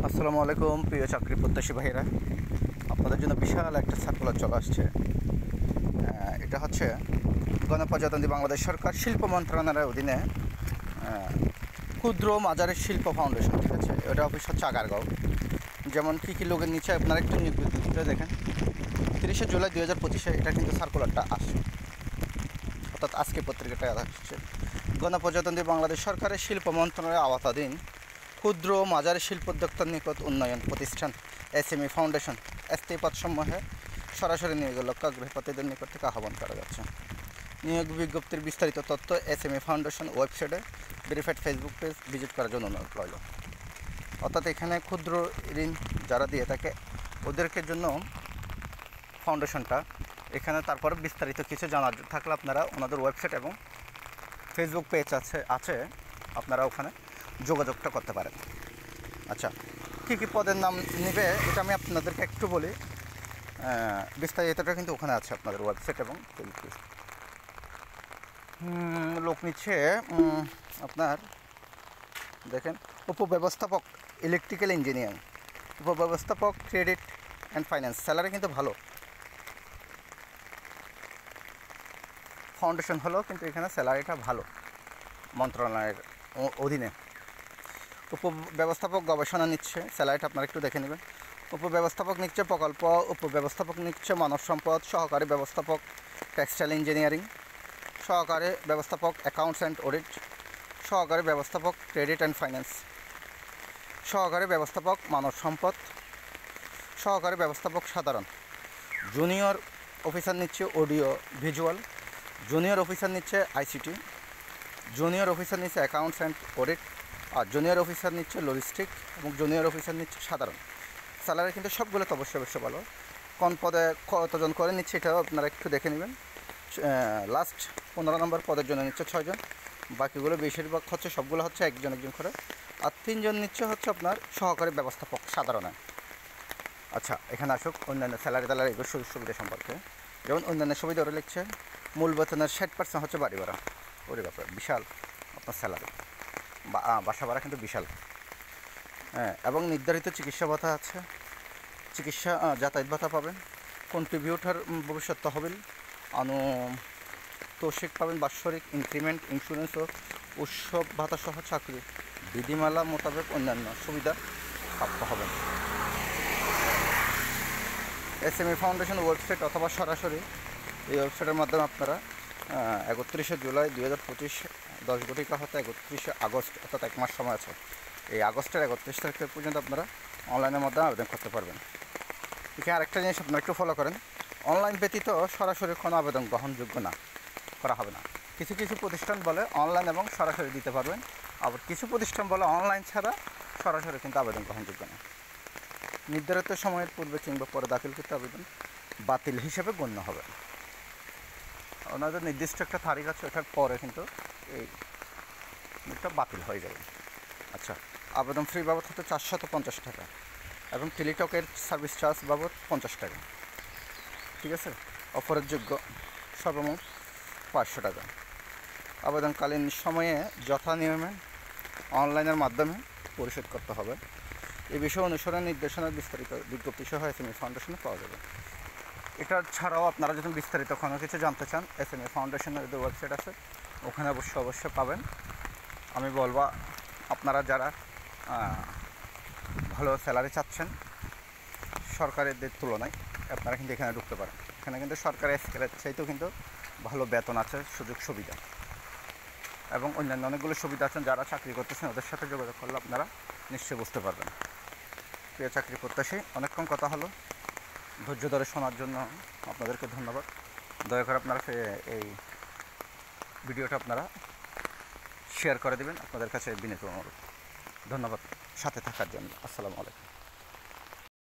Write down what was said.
আসসালামু আলাইকুম প্রিয় চাকরি প্রত্যাশী ভাইয়েরা, আপনাদের জন্য বিশাল একটা সার্কুলার চলে আসছে। এটা হচ্ছে গণপ্রজাতন্ত্রী বাংলাদেশ সরকার শিল্প মন্ত্রণালয়ের অধীনে ক্ষুদ্র মাঝারি শিল্প ফাউন্ডেশন, ঠিক আছে। এটা অফিস হচ্ছে আগারগাঁও। যেমন কী কী লোকের নিচে আপনারা একটু নিয়োগ বিজ্ঞপ্তিটা দেখেন। 30শে জুলাই 2025 এটা কিন্তু সার্কুলারটা আসছে, অর্থাৎ আজকে পত্রিকাটা আসছে। গণপ্রজাতন্ত্রী বাংলাদেশ সরকারের শিল্প মন্ত্রণালয়ের আওতাধীন ক্ষুদ্র মাঝারি শিল্পোদ্যোক্তার নিকট উন্নয়ন প্রতিষ্ঠান এসএমই ফাউন্ডেশন এসটি পদসমূহে সরাসরি নিয়োগের লক্ষ্যে আগ্রহী প্রার্থীদের নিকট থেকে আহ্বান করা যাচ্ছে। নিয়োগ বিজ্ঞপ্তির বিস্তারিত তথ্য এসএমই ফাউন্ডেশন ওয়েবসাইটে ভেরিফাইড ফেসবুক পেজ ভিজিট করার জন্য অনুরোধ রইল। অর্থাৎ এখানে ক্ষুদ্র ঋণ যারা দিয়ে থাকে ওদেরকে জন্য ফাউন্ডেশনটা এখানে। তারপরে বিস্তারিত কিছু জানার থাকলে আপনারা ওনাদের ওয়েবসাইট এবং ফেসবুক পেজ আছে আপনারা ওখানে যোগাযোগটা করতে পারেন। আচ্ছা, কী কী পদের নাম নেবে এটা আমি আপনাদেরকে একটু বলি। বিস্তারিতটা কিন্তু ওখানে আছে আপনাদের ওয়েবসাইট এবং ফেসবুক পেজ। লোক নিচ্ছে আপনার দেখেন, উপব্যবস্থাপক ইলেকট্রিক্যাল ইঞ্জিনিয়ার, উপব্যবস্থাপক ক্রেডিট অ্যান্ড ফাইন্যান্স। স্যালারি কিন্তু ভালো, ফাউন্ডেশন হলো কিন্তু এখানে স্যালারিটা ভালো মন্ত্রণালয়ের অধীনে। উপব্যবস্থাপক গবেষণা নিচ্ছে, স্যালারিটা আপনারা একটু দেখে নেবেন। উপব্যবস্থাপক নিচ্ছে প্রকল্প, উপব্যবস্থাপক নিচ্ছে মানব সম্পদ, সহকারী ব্যবস্থাপক টেক্সটাইল ইঞ্জিনিয়ারিং, সহকারী ব্যবস্থাপক অ্যাকাউন্টস অ্যান্ড অডিট, সহকারী ব্যবস্থাপক ক্রেডিট অ্যান্ড ফাইন্যান্স, সহকারী ব্যবস্থাপক মানব সম্পদ, সহকারী ব্যবস্থাপক সাধারণ। জুনিয়র অফিসার নিচ্ছে অডিও ভিজুয়াল, জুনিয়র অফিসার নিচ্ছে আইসিটি, জুনিয়র অফিসার নিচ্ছে অ্যাকাউন্টস অ্যান্ড অডিট, আর জুনিয়র অফিসার নিচ্ছে লজিস্টিক এবং জুনিয়র অফিসার নিচ্ছে সাধারণ। স্যালারি কিন্তু সবগুলো তো অবশ্যই ভালো। কোন পদে কতজন করে নিচ্ছে এটাও আপনারা একটু দেখে নেবেন। লাস্ট 15 নম্বর পদের জন্য নিচ্ছে 6 জন, বাকিগুলো বেশিরভাগ হচ্ছে সবগুলো হচ্ছে একজন করে। আর 3 জন নিচ্ছে হচ্ছে আপনার সহকারী ব্যবস্থাপক সাধারণে। আচ্ছা, এখানে আসুক অন্যান্য স্যালারি এগুলো সুযোগ সুবিধা সম্পর্কে। যেমন অন্যান্য সুবিধা ওরা লিখছে মূল বেতনের 60% হচ্ছে বাড়ি ভাড়া। ওরে ব্যাপার, বিশাল আপনার স্যালারি, বাসা ভাড়া কিন্তু বিশাল। হ্যাঁ, এবং নির্ধারিত চিকিৎসা ভাতা আছে, চিকিৎসা যাতায়াত ভাতা পাবেন, কন্ট্রিবিউটার ভবিষ্যৎ তহবিল, আনুতোষিক পাবেন, বাৎসরিক ইনক্রিমেন্ট, ইন্স্যুরেন্স ও উৎসব ভাতা সহ চাকরি বিধিমালা মোতাবেক অন্যান্য সুবিধা প্রাপ্ত হবেন। এসএমই ফাউন্ডেশন ওয়েবসাইট অথবা সরাসরি এই ওয়েবসাইটের মাধ্যমে আপনারা 31শে জুলাই 2025 10 ঘটিকা হতে 31শে আগস্ট, অর্থাৎ 1 মাস সময় আছে। এই আগস্টের 31 তারিখ পর্যন্ত আপনারা অনলাইনের মাধ্যমে আবেদন করতে পারবেন। এখানে আরেকটা জিনিস আপনারা একটু ফলো করেন, অনলাইন ব্যতীত সরাসরি কোনো আবেদন গ্রহণযোগ্য না, করা হবে না। কিছু কিছু প্রতিষ্ঠান বলে অনলাইন এবং সরাসরি দিতে পারবেন, আবার কিছু প্রতিষ্ঠান বলে অনলাইন ছাড়া সরাসরি কিন্তু আবেদন গ্রহণযোগ্য না। নির্ধারিত সময়ের পূর্বে কিংবা পরে দাখিলকৃত আবেদন বাতিল হিসেবে গণ্য হবে। ওনাদের নির্দিষ্ট একটা তারিখ আছে, ওটার পরে কিন্তু এইটা বাতিল হয়ে যাবে। আচ্ছা, আবেদন ফি বাবদ হতে 450 টাকা এবং টেলিটকের সার্ভিস চার্জ বাবদ 50 টাকা, ঠিক আছে। অফারের যোগ্য সর্বমোট 500 টাকা। আবেদনকালীন সময়ে যথা নিয়মে অনলাইনের মাধ্যমে পরিশোধ করতে হবে। এই বিষয়ে অনুসরণ নির্দেশনার বিস্তারিত বিজ্ঞপ্তি সহ এসএমই ফাউন্ডেশনে পাওয়া যাবে। এটা ছাড়াও আপনারা যদি বিস্তারিত কোনো কিছু জানতে চান, এসএমই ফাউন্ডেশনের যে ওয়েবসাইট আছে ওখানে অবশ্যই পাবেন। আমি বলবো আপনারা যারা ভালো স্যালারি চাচ্ছেন সরকারের তুলনায়, আপনারা কিন্তু এখানে ঢুকতে পারেন। এখানে কিন্তু সরকারের স্কেলের চাইতেও কিন্তু ভালো বেতন আছে, সুযোগ সুবিধা এবং অন্যান্য অনেকগুলো সুবিধা আছেন। যারা চাকরি করতেছেন ওদের সাথে যোগাযোগ করলে আপনারা নিশ্চয়ই বুঝতে পারবেন। প্রিয় চাকরি প্রত্যাশী, অনেকক্ষণ কথা হলো, ধৈর্য ধরে শোনার জন্য আপনাদেরকে ধন্যবাদ। দয়া করে আপনারা এই ভিডিওটা আপনারা শেয়ার করে দেবেন, আপনাদের কাছে বিনীত অনুরোধ। ধন্যবাদ সাথে থাকার জন্য। আসসালামু আলাইকুম।